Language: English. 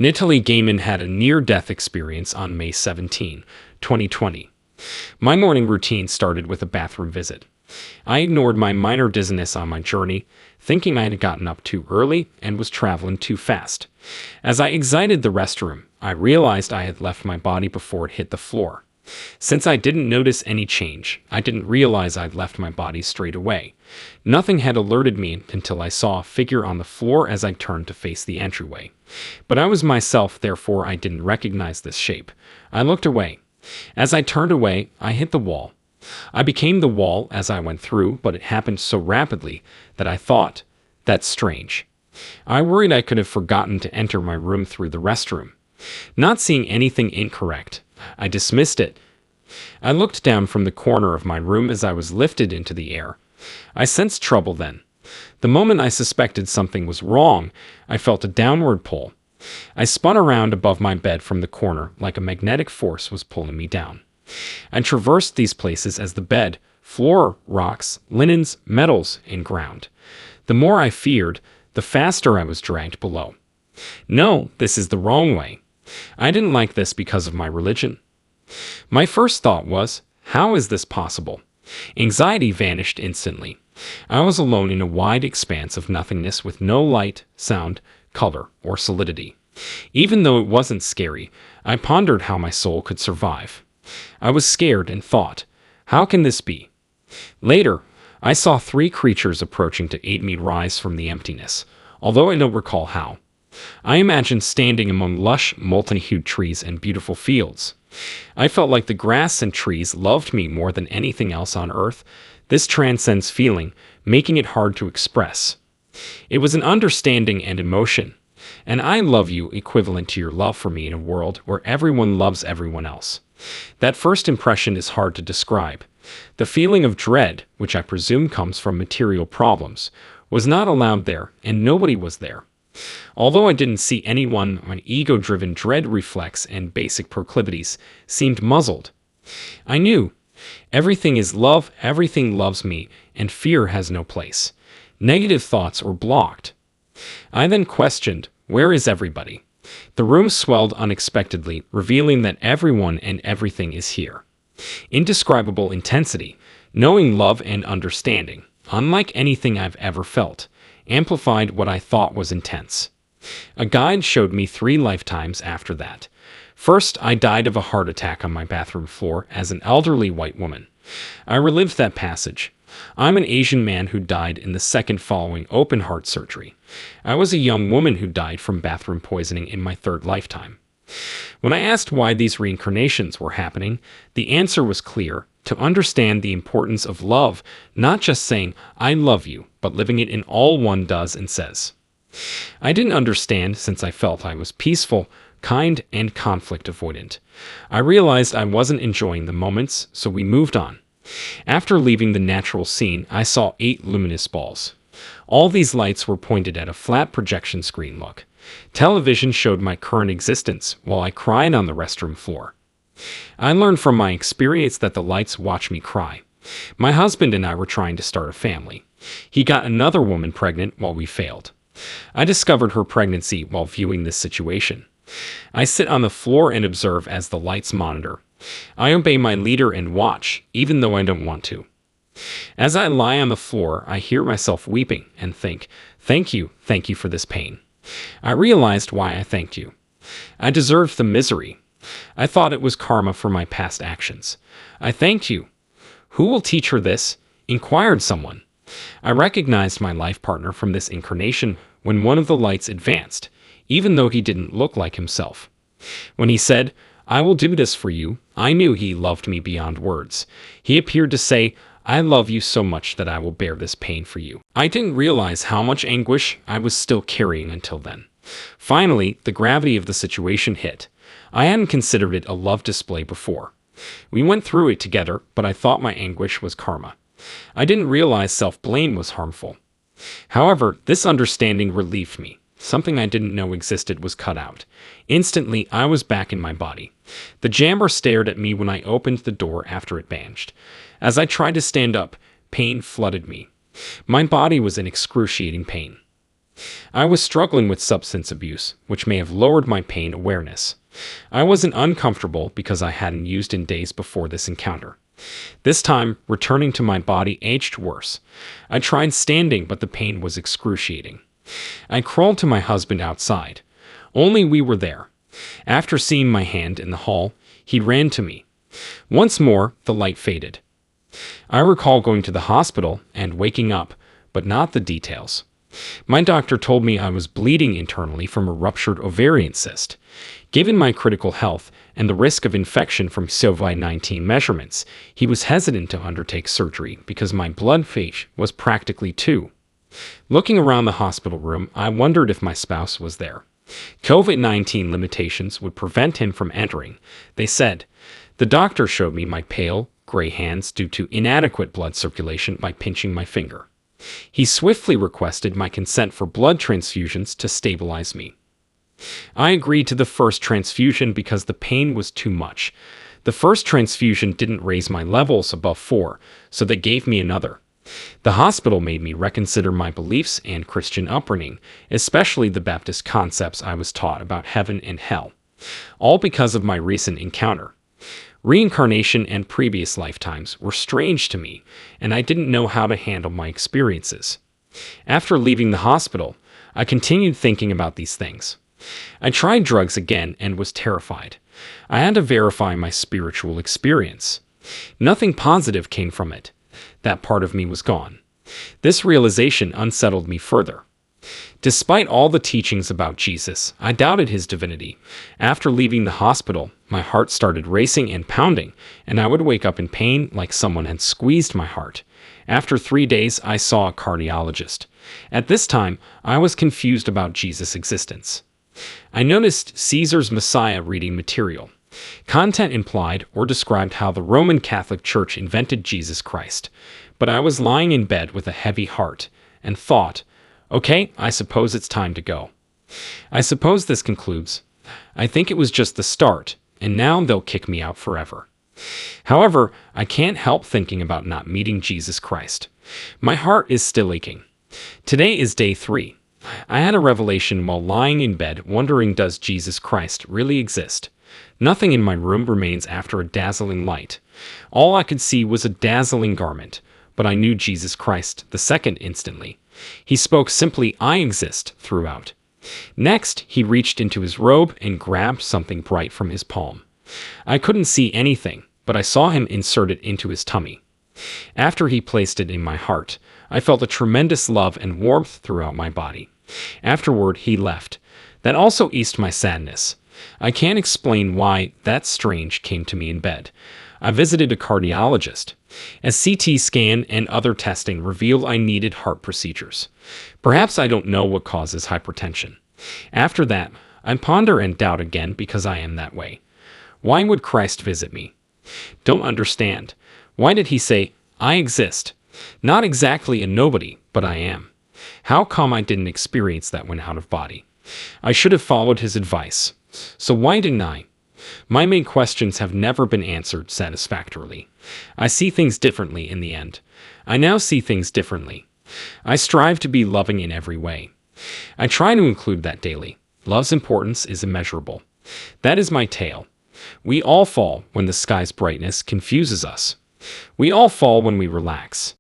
Natalie Gaiman had a near-death experience on May 17, 2020. My morning routine started with a bathroom visit. I ignored my minor dizziness on my journey, thinking I had gotten up too early and was traveling too fast. As I exited the restroom, I realized I had left my body before it hit the floor. Since I didn't notice any change, I didn't realize I'd left my body straight away. Nothing had alerted me until I saw a figure on the floor as I turned to face the entryway. But I was myself, therefore I didn't recognize this shape. I looked away. As I turned away, I hit the wall. I became the wall as I went through, but it happened so rapidly that I thought, "That's strange." I worried I could have forgotten to enter my room through the restroom. Not seeing anything incorrect, I dismissed it. I looked down from the corner of my room as I was lifted into the air. I sensed trouble then. The moment I suspected something was wrong, I felt a downward pull. I spun around above my bed from the corner like a magnetic force was pulling me down. I traversed these places as the bed, floor, rocks, linens, metals, and ground. The more I feared, the faster I was dragged below. No, this is the wrong way. I didn't like this because of my religion. My first thought was, how is this possible? Anxiety vanished instantly. I was alone in a wide expanse of nothingness with no light, sound, color, or solidity. Even though it wasn't scary, I pondered how my soul could survive. I was scared and thought, how can this be? Later, I saw 3 creatures approaching to aid me rise from the emptiness, although I don't recall how. I imagined standing among lush, multi-hued trees and beautiful fields. I felt like the grass and trees loved me more than anything else on earth. This transcends feeling, making it hard to express. It was an understanding and emotion, and I love you equivalent to your love for me in a world where everyone loves everyone else. That first impression is hard to describe. The feeling of dread, which I presume comes from material problems, was not allowed there, and nobody was there. Although I didn't see anyone, my ego-driven dread reflex and basic proclivities seemed muzzled. I knew, everything is love, everything loves me, and fear has no place. Negative thoughts were blocked. I then questioned, where is everybody? The room swelled unexpectedly, revealing that everyone and everything is here. Indescribable intensity, knowing love and understanding, unlike anything I've ever felt, amplified what I thought was intense. A guide showed me 3 lifetimes after that. First, I died of a heart attack on my bathroom floor as an elderly white woman. I relived that passage. I'm an Asian man who died in the second following open heart surgery. I was a young woman who died from bathroom poisoning in my 3rd lifetime. When I asked why these reincarnations were happening, the answer was clear: to understand the importance of love, not just saying, I love you, but living it in all one does and says. I didn't understand since I felt I was peaceful, kind, and conflict avoidant. I realized I wasn't enjoying the moments, so we moved on. After leaving the natural scene, I saw 8 luminous balls. All these lights were pointed at a flat projection screen look. Television showed my current existence while I cried on the restroom floor. I learned from my experience that the lights watch me cry. My husband and I were trying to start a family. He got another woman pregnant while we failed. I discovered her pregnancy while viewing this situation. I sit on the floor and observe as the lights monitor. I obey my leader and watch, even though I don't want to. As I lie on the floor, I hear myself weeping and think, thank you for this pain. I realized why I thanked you. I deserved the misery. I thought it was karma for my past actions. I thanked you. Who will teach her this? Inquired someone. I recognized my life partner from this incarnation when one of the lights advanced, even though he didn't look like himself. When he said, I will do this for you, I knew he loved me beyond words. He appeared to say, I love you so much that I will bear this pain for you. I didn't realize how much anguish I was still carrying until then. Finally, the gravity of the situation hit. I hadn't considered it a love display before. We went through it together, but I thought my anguish was karma. I didn't realize self-blame was harmful. However, this understanding relieved me. Something I didn't know existed was cut out. Instantly, I was back in my body. The jammer stared at me when I opened the door after it banged. As I tried to stand up, pain flooded me. My body was in excruciating pain. I was struggling with substance abuse, which may have lowered my pain awareness. I wasn't uncomfortable because I hadn't used in days before this encounter. This time, returning to my body aged worse. I tried standing, but the pain was excruciating. I crawled to my husband outside. Only we were there. After seeing my hand in the hall, he ran to me. Once more, the light faded. I recall going to the hospital and waking up, but not the details. My doctor told me I was bleeding internally from a ruptured ovarian cyst. Given my critical health and the risk of infection from COVID-19 measurements, he was hesitant to undertake surgery because my blood phase was practically 2. Looking around the hospital room, I wondered if my spouse was there. COVID-19 limitations would prevent him from entering, they said. The doctor showed me my pale, gray hands due to inadequate blood circulation by pinching my finger. He swiftly requested my consent for blood transfusions to stabilize me. I agreed to the first transfusion because the pain was too much. The first transfusion didn't raise my levels above 4, so they gave me another. The hospital made me reconsider my beliefs and Christian upbringing, especially the Baptist concepts I was taught about heaven and hell, all because of my recent encounter. Reincarnation and previous lifetimes were strange to me, and I didn't know how to handle my experiences. After leaving the hospital, I continued thinking about these things. I tried drugs again and was terrified. I had to verify my spiritual experience. Nothing positive came from it. That part of me was gone. This realization unsettled me further. Despite all the teachings about Jesus, I doubted his divinity. After leaving the hospital, my heart started racing and pounding, and I would wake up in pain like someone had squeezed my heart. After 3 days, I saw a cardiologist. At this time, I was confused about Jesus' existence. I noticed Caesar's Messiah reading material. Content implied or described how the Roman Catholic Church invented Jesus Christ. But I was lying in bed with a heavy heart and thought, okay, I suppose it's time to go. I suppose this concludes. I think it was just the start, and now they'll kick me out forever. However, I can't help thinking about not meeting Jesus Christ. My heart is still aching. Today is day 3. I had a revelation while lying in bed wondering, does Jesus Christ really exist? Nothing in my room remains after a dazzling light. All I could see was a dazzling garment, but I knew Jesus Christ the second instantly. He spoke simply, I exist, throughout. Next, he reached into his robe and grabbed something bright from his palm. I couldn't see anything, but I saw him insert it into his tummy. After he placed it in my heart, I felt a tremendous love and warmth throughout my body. Afterward, he left. That also eased my sadness. I can't explain why that strange came to me in bed. I visited a cardiologist. A CT scan and other testing revealed I needed heart procedures. Perhaps I don't know what causes hypertension. After that, I ponder and doubt again because I am that way. Why would Christ visit me? Don't understand. Why did he say, I exist? Not exactly a nobody, but I am. How come I didn't experience that when out of body? I should have followed his advice. So why didn't I? My main questions have never been answered satisfactorily. I see things differently in the end. I now see things differently. I strive to be loving in every way. I try to include that daily. Love's importance is immeasurable. That is my tale. We all fall when the sky's brightness confuses us. We all fall when we relax.